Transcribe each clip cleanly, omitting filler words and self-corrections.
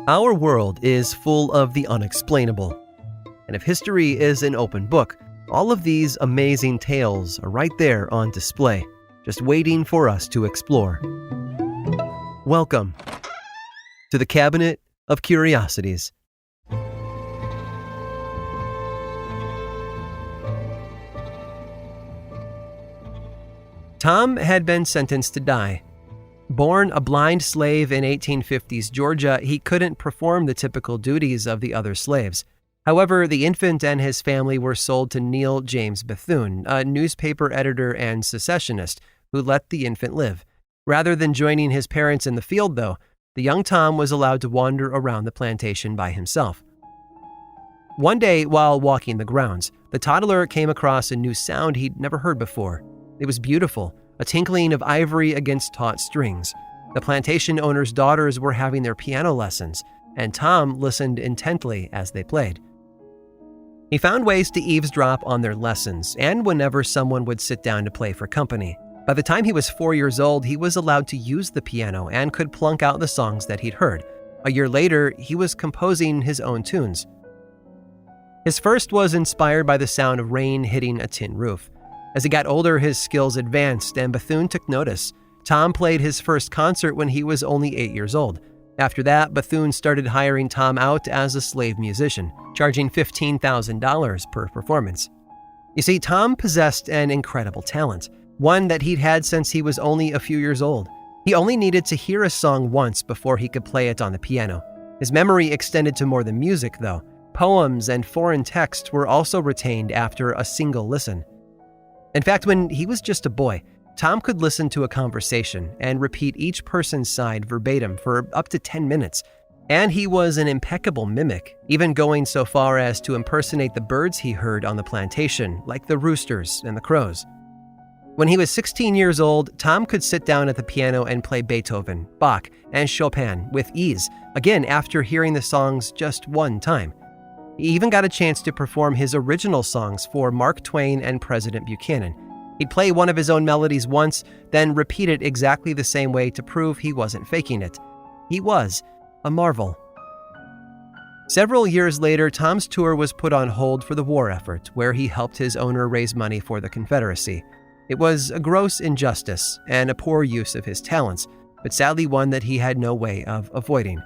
Our world is full of the unexplainable. And if history is an open book, all of these amazing tales are right there on display, just waiting for us to explore. Welcome to the Cabinet of Curiosities. Tom had been sentenced to die. Born a blind slave in 1850s Georgia, he couldn't perform the typical duties of the other slaves. However, the infant and his family were sold to Neil James Bethune, a newspaper editor and secessionist, who let the infant live. Rather than joining his parents in the field, though, the young Tom was allowed to wander around the plantation by himself. One day, while walking the grounds, the toddler came across a new sound he'd never heard before. It was beautiful, a tinkling of ivory against taut strings. The plantation owner's daughters were having their piano lessons, and Tom listened intently as they played. He found ways to eavesdrop on their lessons, and whenever someone would sit down to play for company. By the time he was 4 years old, he was allowed to use the piano and could plunk out the songs that he'd heard. A year later, he was composing his own tunes. His first was inspired by the sound of rain hitting a tin roof. As he got older, his skills advanced, and Bethune took notice. Tom played his first concert when he was only 8 years old. After that, Bethune started hiring Tom out as a slave musician, charging $15,000 per performance. You see, Tom possessed an incredible talent, one that he'd had since he was only a few years old. He only needed to hear a song once before he could play it on the piano. His memory extended to more than music, though. Poems and foreign texts were also retained after a single listen. In fact, when he was just a boy, Tom could listen to a conversation and repeat each person's side verbatim for up to 10 minutes. And he was an impeccable mimic, even going so far as to impersonate the birds he heard on the plantation, like the roosters and the crows. When he was 16 years old, Tom could sit down at the piano and play Beethoven, Bach, and Chopin with ease, again after hearing the songs just one time. He even got a chance to perform his original songs for Mark Twain and President Buchanan. He'd play one of his own melodies once, then repeat it exactly the same way to prove he wasn't faking it. He was a marvel. Several years later, Tom's tour was put on hold for the war effort, where he helped his owner raise money for the Confederacy. It was a gross injustice and a poor use of his talents, but sadly one that he had no way of avoiding.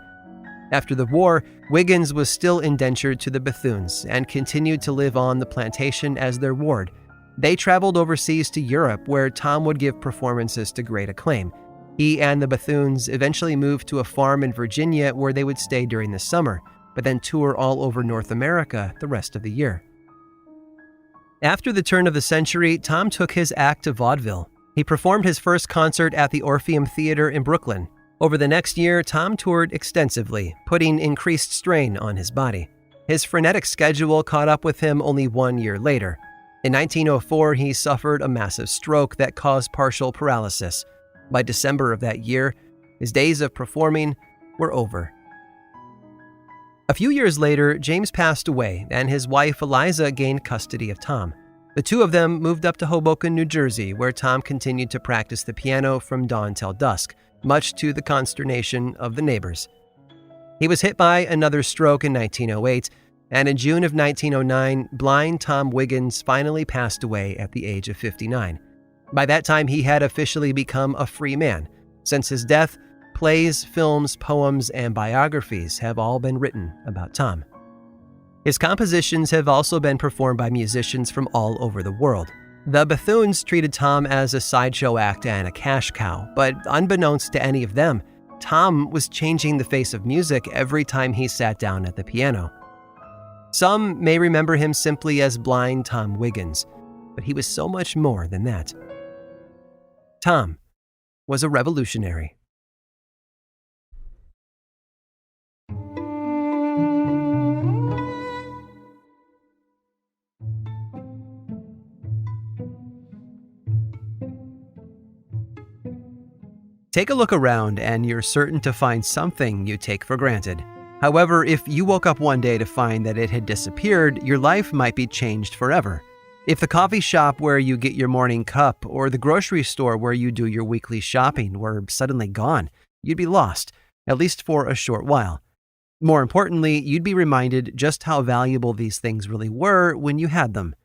After the war, Wiggins was still indentured to the Bethunes and continued to live on the plantation as their ward. They traveled overseas to Europe, where Tom would give performances to great acclaim. He and the Bethunes eventually moved to a farm in Virginia where they would stay during the summer, but then tour all over North America the rest of the year. After the turn of the century, Tom took his act to vaudeville. He performed his first concert at the Orpheum Theater in Brooklyn. Over the next year, Tom toured extensively, putting increased strain on his body. His frenetic schedule caught up with him only 1 year later. In 1904, he suffered a massive stroke that caused partial paralysis. By December of that year, his days of performing were over. A few years later, James passed away, and his wife Eliza gained custody of Tom. The two of them moved up to Hoboken, New Jersey, where Tom continued to practice the piano from dawn till dusk, much to the consternation of the neighbors. He was hit by another stroke in 1908, and in June of 1909, blind Tom Wiggins finally passed away at the age of 59. By that time, he had officially become a free man. Since his death, plays, films, poems, and biographies have all been written about Tom. His compositions have also been performed by musicians from all over the world. The Bethunes treated Tom as a sideshow act and a cash cow, but unbeknownst to any of them, Tom was changing the face of music every time he sat down at the piano. Some may remember him simply as blind Tom Wiggins, but he was so much more than that. Tom was a revolutionary. Take a look around and you're certain to find something you take for granted. However, if you woke up one day to find that it had disappeared, your life might be changed forever. If the coffee shop where you get your morning cup or the grocery store where you do your weekly shopping were suddenly gone, you'd be lost, at least for a short while. More importantly, you'd be reminded just how valuable these things really were when you had them.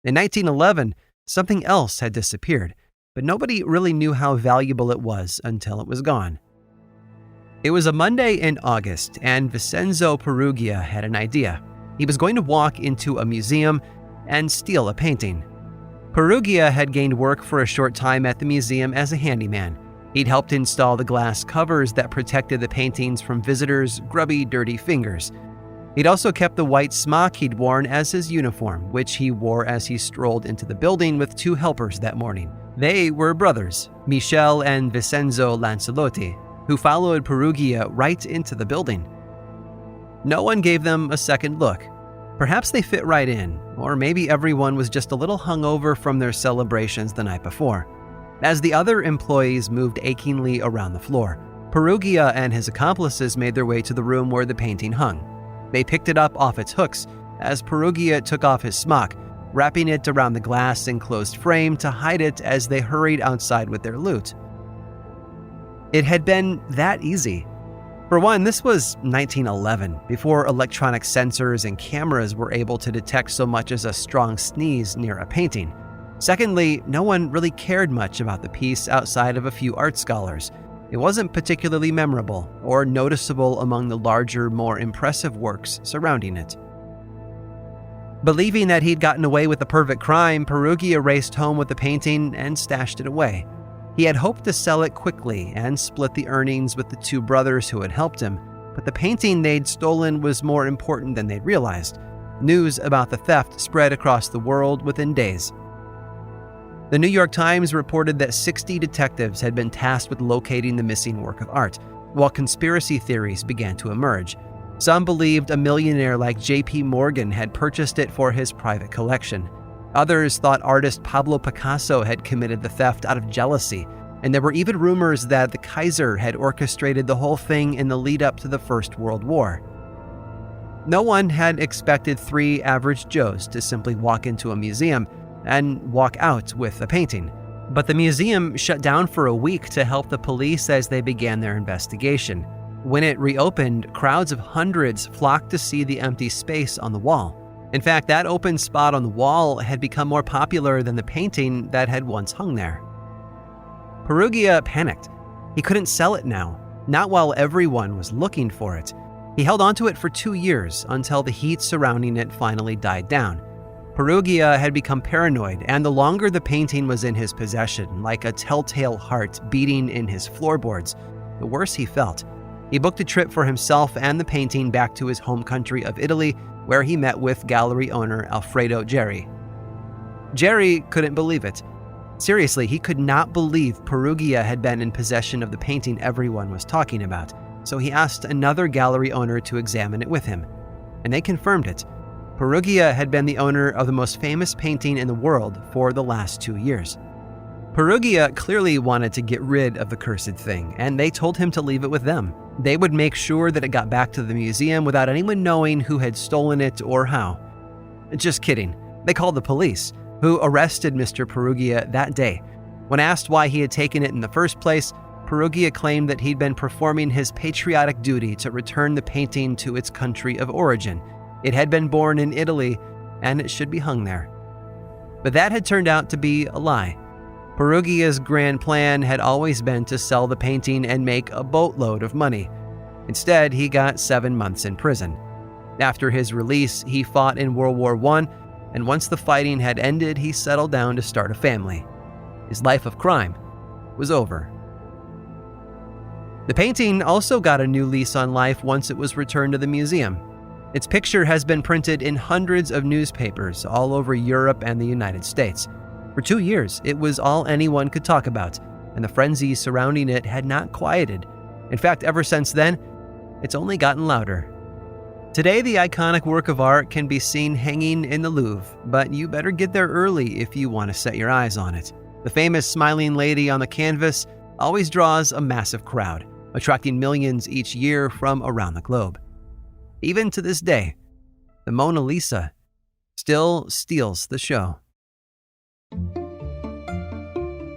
In 1911, something else had disappeared, but nobody really knew how valuable it was until it was gone. It was a Monday in August, and Vincenzo Perugia had an idea. He was going to walk into a museum and steal a painting. Perugia had gained work for a short time at the museum as a handyman. He'd helped install the glass covers that protected the paintings from visitors' grubby, dirty fingers. He'd also kept the white smock he'd worn as his uniform, which he wore as he strolled into the building with two helpers that morning. They were brothers, Michel and Vincenzo Lancelotti, who followed Perugia right into the building. No one gave them a second look. Perhaps they fit right in, or maybe everyone was just a little hungover from their celebrations the night before. As the other employees moved achingly around the floor, Perugia and his accomplices made their way to the room where the painting hung. They picked it up off its hooks as Perugia took off his smock, wrapping it around the glass enclosed frame to hide it as they hurried outside with their loot. It had been that easy. For one, this was 1911, before electronic sensors and cameras were able to detect so much as a strong sneeze near a painting. Secondly, no one really cared much about the piece outside of a few art scholars. It wasn't particularly memorable or noticeable among the larger, more impressive works surrounding it. Believing that he'd gotten away with the perfect crime, Perugia raced home with the painting and stashed it away. He had hoped to sell it quickly and split the earnings with the two brothers who had helped him, but the painting they'd stolen was more important than they'd realized. News about the theft spread across the world within days. The New York Times reported that 60 detectives had been tasked with locating the missing work of art, while conspiracy theories began to emerge. Some believed a millionaire like J.P. Morgan had purchased it for his private collection. Others thought artist Pablo Picasso had committed the theft out of jealousy, and there were even rumors that the Kaiser had orchestrated the whole thing in the lead-up to the First World War. No one had expected three average Joes to simply walk into a museum and walk out with a painting. But the museum shut down for a week to help the police as they began their investigation. When it reopened, crowds of hundreds flocked to see the empty space on the wall. In fact, that open spot on the wall had become more popular than the painting that had once hung there. Perugia panicked. He couldn't sell it now, not while everyone was looking for it. He held onto it for 2 years until the heat surrounding it finally died down. Perugia had become paranoid, and the longer the painting was in his possession, like a telltale heart beating in his floorboards, the worse he felt. He booked a trip for himself and the painting back to his home country of Italy, where he met with gallery owner Alfredo Geri. Geri couldn't believe it. Seriously, he could not believe Perugia had been in possession of the painting everyone was talking about, so he asked another gallery owner to examine it with him. And they confirmed it. Perugia had been the owner of the most famous painting in the world for the last 2 years. Perugia clearly wanted to get rid of the cursed thing, and they told him to leave it with them. They would make sure that it got back to the museum without anyone knowing who had stolen it or how. Just kidding. They called the police, who arrested Mr. Perugia that day. When asked why he had taken it in the first place, Perugia claimed that he'd been performing his patriotic duty to return the painting to its country of origin. It had been born in Italy, and it should be hung there. But that had turned out to be a lie. Perugia's grand plan had always been to sell the painting and make a boatload of money. Instead, he got 7 months in prison. After his release, he fought in World War I, and once the fighting had ended, he settled down to start a family. His life of crime was over. The painting also got a new lease on life once it was returned to the museum. Its picture has been printed in hundreds of newspapers all over Europe and the United States. For 2 years, it was all anyone could talk about, and the frenzy surrounding it had not quieted. In fact, ever since then, it's only gotten louder. Today, the iconic work of art can be seen hanging in the Louvre, but you better get there early if you want to set your eyes on it. The famous smiling lady on the canvas always draws a massive crowd, attracting millions each year from around the globe. Even to this day, the Mona Lisa still steals the show.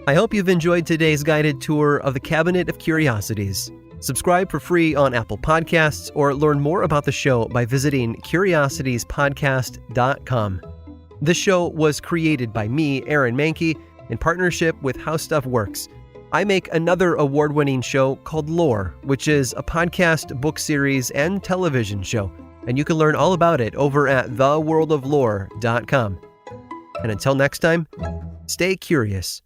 I hope you've enjoyed today's guided tour of the Cabinet of Curiosities. Subscribe for free on Apple Podcasts or learn more about the show by visiting curiositiespodcast.com. This show was created by me, Aaron Mahnke, in partnership with How Stuff Works. I make another award-winning show called Lore, which is a podcast, book series, and television show, and you can learn all about it over at theworldoflore.com. And until next time, stay curious.